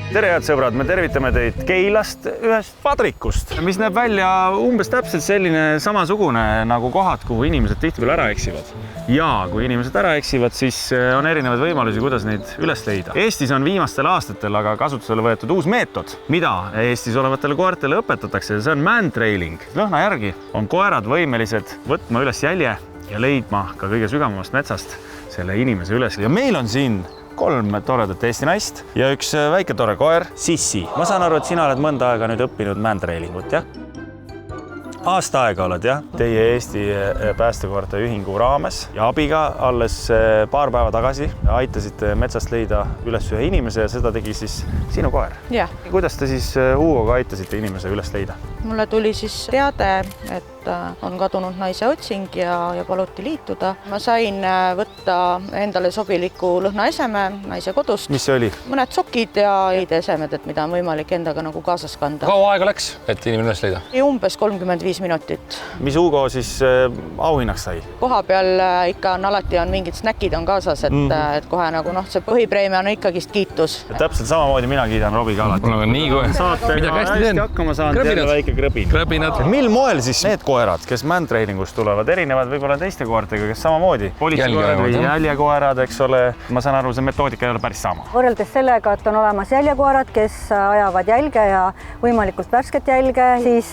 Tere, head sõbrad, me tervitame teid Keilast, ühest padrikust, mis näeb välja umbes täpselt selline samasugune nagu kohad, kuhu inimesed tihtipeale ära eksivad. Ja kui inimesed ära eksivad, siis on erinevaid võimalusi, kuidas neid üles leida. Eestis on viimastel aastatel aga kasutusele võetud uus meetod, mida Eestis olevatele koertele õpetatakse. See on mantrailing. Lõhna järgi on koerad võimelised võtma üles jälje ja leidma ka kõige sügavamast metsast selle inimese üles. Ja meil on siin 3 toredat Eesti naist ja üks väike tore koer, Sissi. Ma saan aru, et sina oled mõnda aega nüüd õppinud mantrailingut, jah? Aasta aega oled, jah? Teie Eesti päästekoerte ühingu raames ja abiga alles paar päeva tagasi aitasite metsast leida üles ühe inimese ja seda tegi siis sinu koer. Jah. Kuidas te siis Hugoga aitasite inimese üles leida? Mulle tuli siis teade, et on kadunud naise otsing ja paluti liituda. Ma sain võtta endale sobiliku lõhnaeseme naise kodust. Mis see oli? Mõned sokid ja esemed, et mida on võimalik endaga nagu kaasas kanda. Kaua aega läks, et inimene üles leida? Umbes 35 minutit. Mis Hugo siis auhinnaks sai? Koha peal ikka alati on mingid snäkid on kaasas, et kohe nagu see põhipreemia on ikkagist kiitus. Täpselt samamoodi mina kiidan Robiga alati. Mul on nii kohe. Saatega hästi hakkama saanud, jälle väike krõbin. Krõbinad. Mil moel siis need koerad, kes mantrailingust tulevad, erinevad võib-olla teiste koertega, kes samamoodi politseikoerad või jäljekoerad, eks ole. Ma saan aru, see metoodika ei ole päris sama. Võrreldes sellega, et on olemas jäljekoerad, kes ajavad jälge ja võimalikult värsket jälge, siis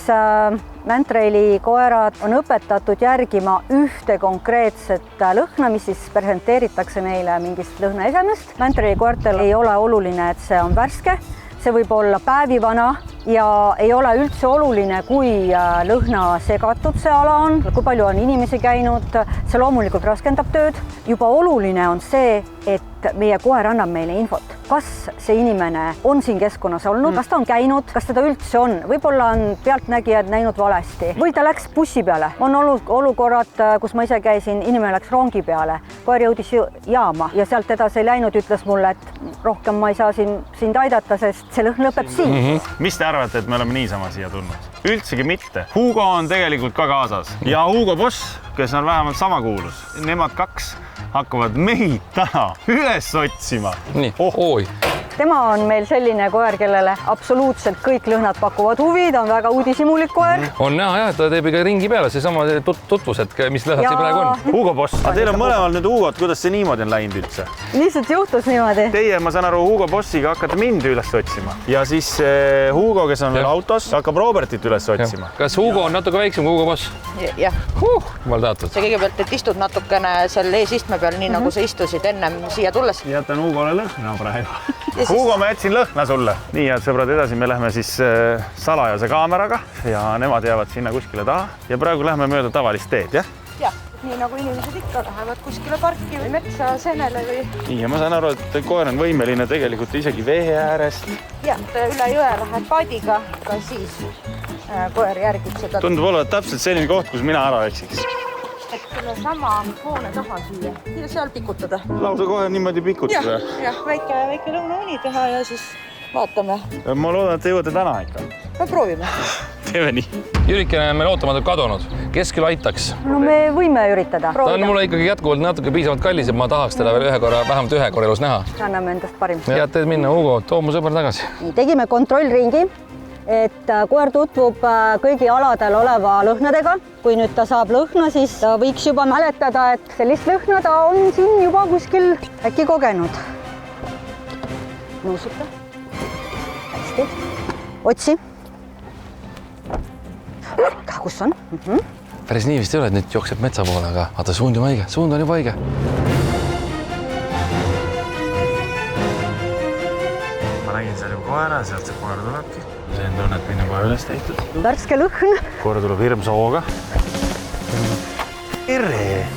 mantraili koerad on õpetatud järgima ühte konkreetset lõhna, mis siis presenteeritakse neile mingist lõhnaesemest. Mantraili koertel ei ole oluline, et see on värske, see võib olla päevivana ja ei ole üldse oluline, kui lõhna segatud see ala on, kui palju on inimesi käinud, see loomulikult raskendab tööd. Juba oluline on see, et meie koer annab meile infot, kas see inimene on siin keskkonnas olnud, kas ta on käinud, kas teda üldse on, võib-olla on pealtnägijad näinud valesti või ta läks bussi peale. On olnud olukorrad, kus ma ise käisin, inimene läks rongi peale, koer jõudis jaama ja sealt edasi ei läinud, ütles mulle, et rohkem ma ei saa sind aidata, sest see lõhn lõpeb siin. Mis te arvate, et me oleme niisama siia tulnud? Üldsegi mitte. Hugo on tegelikult ka kaasas ja Hugo Boss, kes on vähemalt sama kuulus, nemad 2 hakkavad meid täna üles otsima. Nii, oi. Tema on meil selline koer, kellele absoluutselt kõik lõhnad pakuvad huvi, ta on väga uudishimulik koer. On näha jah, et ta teeb ikka ringi peale, see sama tutvus, et mis lõhnad see praegu on. Hugo Boss, teil on mõlemal nüüd Hugot, kuidas see niimoodi on läinud üldse? Lihtsalt juhtus niimoodi. Teie, ma saan aru, Hugo Bossiga hakkate mind üles otsima ja siis Hugo, kes on veel autos, hakkab Robertit üles otsima. Kas Hugo on natuke väiksem kui Hugo Boss? Jah. Jumal tänatud. See kõigepealt, et istud natukene selle eesistme peal, nii nagu sa istusid ennem siia tulles. Jätan Hugole lõhna praegu. Hugo, ma jätsin lõhna sulle. Nii, head sõbrad, edasi me lähme siis salajase kaameraga ja nemad jäävad sinna kuskile taha. Ja praegu lähme mööda tavalist teed, jah? Jah, nii nagu inimesed ikka lähevad kuskile parki või metsa seenele või... Nii, ja ma saan aru, et koer on võimeline tegelikult isegi vee äärest. Jah, üle jõe lähed paadiga, ka siis koer järgib seda. Tundub olevat täpselt selline koht, kus mina ära eksiks. Et selle sama hoone taha siia ja seal pikutada. Lausa kohe niimoodi pikutada? Jah, väike lõunauni teha ja siis vaatame. Ma loodan, et te jõuate täna ikka. Me proovime. Teeme nii. Jürikene on meil ootamatult kadunud. Kes küll aitaks? No me võime üritada. Ta on mulle ikkagi jätkuvalt natuke piisavalt kallis, et ma tahaks teda veel vähemalt ühe korra elus näha. Anname endast parim. Head teed minna, Hugo, too mu sõber tagasi. Tegime kontrollringi, et koer tutvub kõigi aladel oleva lõhnadega. Kui nüüd ta saab lõhna, siis ta võiks juba mäletada, et sellist lõhna ta on siin juba kuskil äkki kogenud. Nuusuta. Hästi. Otsi. Kus on? Päris nii vist ei ole, et nüüd jookseb metsa poole, aga vaata, suund on juba õige. Ma nägin seal ju koera, sealt see koer tulebki. See on tunnet minna kohe üles tehtud. Värske lõhn. Koer tuleb hirmsa hooga. Tere,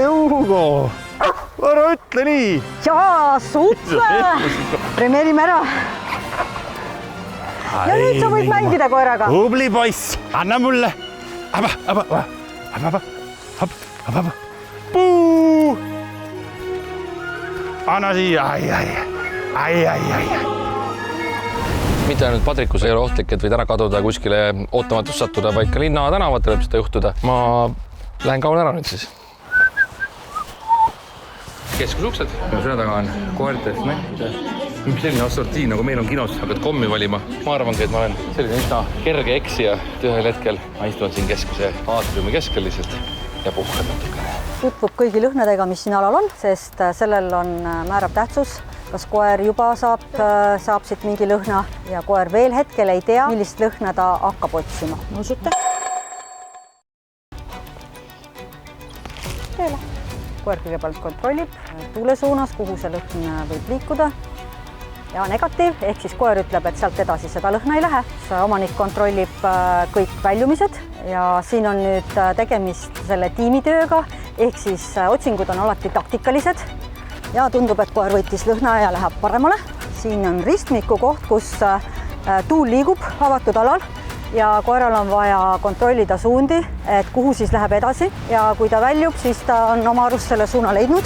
Hugo! Ära ütle nii! Jaa, super! Premeerime ära. Ja nüüd sa võid mängida koeraga. Hubli poiss, anna mulle. Puu! Anna siia. Ai. Mitte ainult Padrikus ei ole ohtlik, et võid ära kaduda kuskile ootamatust sattuda, vaid ka linna tänavatel võib seda juhtuda. Ma lähen kaun ära nüüd siis. Keskusuksed. Selle taga on koerte snäkkide selline assortiin, nagu meil on kinos, hakkad kommi valima. Ma arvangi, et ma olen selline üsna kerge eksija, et ühel hetkel ma istun siin keskuse aatriumi keskel lihtsalt ja puhkan natukene. Tutvub kõigi lõhnadega, mis siin alal on, sest sellel on määrav tähtsus. Kas koer juba saab siit mingi lõhna ja koer veel hetkel ei tea, millist lõhna ta hakkab otsima. Usute? Koer kõigepealt kontrollib tuule suunas, kuhu see lõhn võib liikuda. Ja negatiiv, ehk siis koer ütleb, et sealt edasi seda lõhna ei lähe. Omanik kontrollib kõik väljumised ja siin on nüüd tegemist selle tiimitööga, ehk siis otsingud on alati taktikalised ja tundub, et koer võttis lõhna ja läheb paremale. Siin on ristmiku koht, kus tuul liigub avatud alal ja koeral on vaja kontrollida suundi, et kuhu siis läheb edasi ja kui ta väljub, siis ta on oma arust selle suuna leidnud.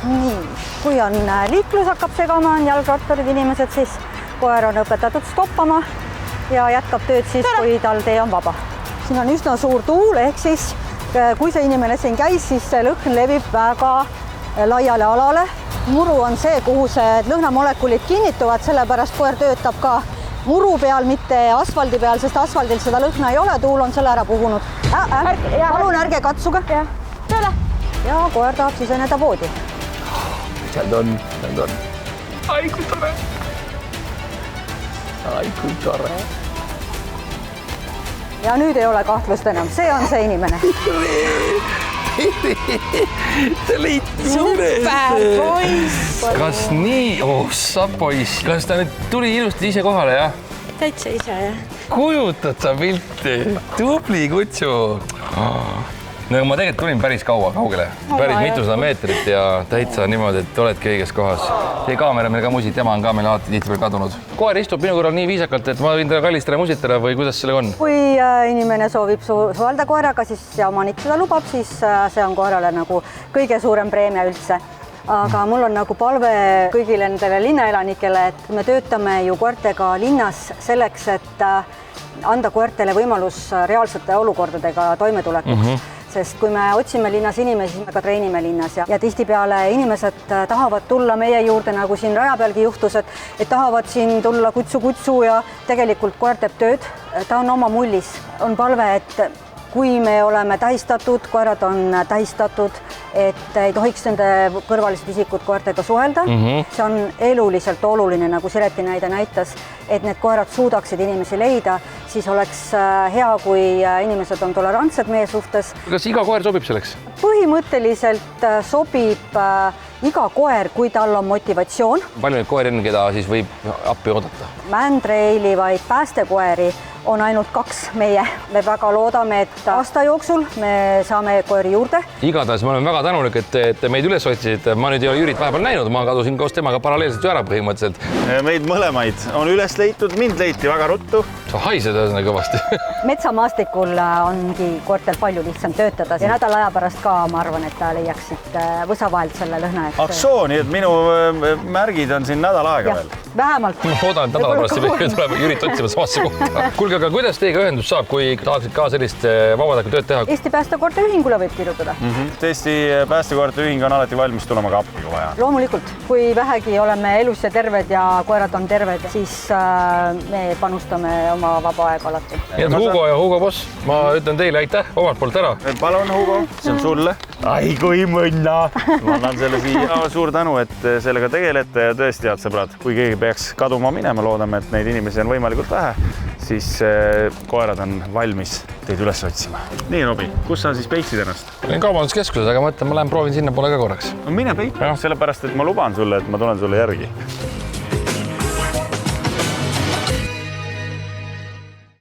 Nii, kui on liiklus hakkab segama, on jalgratturid inimesed, siis koer on õpetatud stoppama ja jätkab tööd siis, kui tal tee on vaba. Siin on üsna suur tuul, ehk siis kui see inimene siin käis, siis see lõhn levib väga laiale alale. Muru on see, kuhu see lõhnamolekulid kinnituvad, sellepärast koer töötab ka muru peal, mitte asfaldi peal, sest asfaldil seda lõhna ei ole, tuul on selle ära puhunud. Palun ärge katsuge. Ja koer tahab siseneda voodi. Seal ta on. Ai, kui tore. Ja nüüd ei ole kahtlust enam, see on see inimene. Super poiss! Kas nii? Sa poiss. Kas ta nüüd tuli ilusti ise kohale, jah? Täitsa ise, jah. Kujutad sa pilti? Tubli kutsu. No ma tegelikult tulin päris kaugele, päris mitusada meetrit ja täitsa niimoodi, et oledki õiges kohas. See kaamera meil ka musit, tema on ka meil alati tihtipeale kadunud. Koer istub minu kõrval nii viisakalt, et ma võin teda kallistele musitada või kuidas sellega on? Kui inimene soovib suhelda koeraga, siis ja omanik seda lubab, siis see on koerale nagu kõige suurem preemia üldse. Aga mul on nagu palve kõigile nendele linnaelanikele, et me töötame ju koertega linnas selleks, et anda koertele võimalus reaalsete olukordadega toimetulekuks. Sest kui me otsime linnas inimesi, siis me ka treenime linnas ja tihtipeale inimesed tahavad tulla meie juurde, nagu siin raja pealgi juhtus, et tahavad siin tulla kutsu ja tegelikult koer teeb tööd. Ta on oma mullis. On palve, et kui me oleme tähistatud, koerad on tähistatud, et ei tohiks nende kõrvalised isikud koertega suhelda. See on eluliselt oluline, nagu Sireti näide näitas, et need koerad suudaksid inimesi leida, siis oleks hea, kui inimesed on tolerantsed meie suhtes. Kas iga koer sobib selleks? Põhimõtteliselt sobib iga koer, kui tal on motivatsioon. Palju neid koeri on, keda siis võib appi oodata? Mandreili vaid päästekoeri on ainult 2 meie. Me väga loodame, et aasta jooksul me saame koeri juurde. Igatahes ma olen väga tänulik, et meid üles otsisite. Ma nüüd ei ole Jürit vahepeal näinud, ma kadusin koos temaga paralleelselt ju ära põhimõtteliselt. Meid mõlemaid on üles leitud, mind leiti väga ruttu. Sa haised ühesõnaga kõvasti. Metsamaastikul ongi koertel palju lihtsam töötada ja nädala aja pärast ka ma arvan, et ta leiaksid võsa vahelt selle lõhna. Aksoo, nii et minu märgid on siin nädal aega veel. Vähemalt. Ma loodan, et nädala pärast tuleb Jürit otsima samasse kohta. Kuulge, aga kuidas teiega ühendus saab, kui tahaksid ka sellist vabatahtlikku tööd teha? Eesti Päästekoerte Ühingule võib kirjutada. Eesti Päästekoerte Ühing on alati valmis tulema ka appi, kui vaja. Loomulikult, kui vähegi oleme elus ja terved ja koerad on terved, siis me panustame oma vaba aega alati. Nii et Hugo ja Hugo boss, ma ütlen teile aitäh omalt poolt ära. Palun, Hugo, see on sulle. Ai, kui mõnna! Ma annan selle siia. Suur tänu, et sellega tegelete ja tõesti, head sõbrad, kui keegi peaks kaduma minema, loodame, et neid inimesi on võimalikult vähe, siis koerad on valmis teid üles otsima. Nii, Robi, kus sa siis peitsid ennast? Olen kaubanduskeskuses, aga ma mõtlen, ma lähen proovin sinna poole ka korraks. No mine peit, sellepärast, et ma luban sulle, et ma tulen sulle järgi.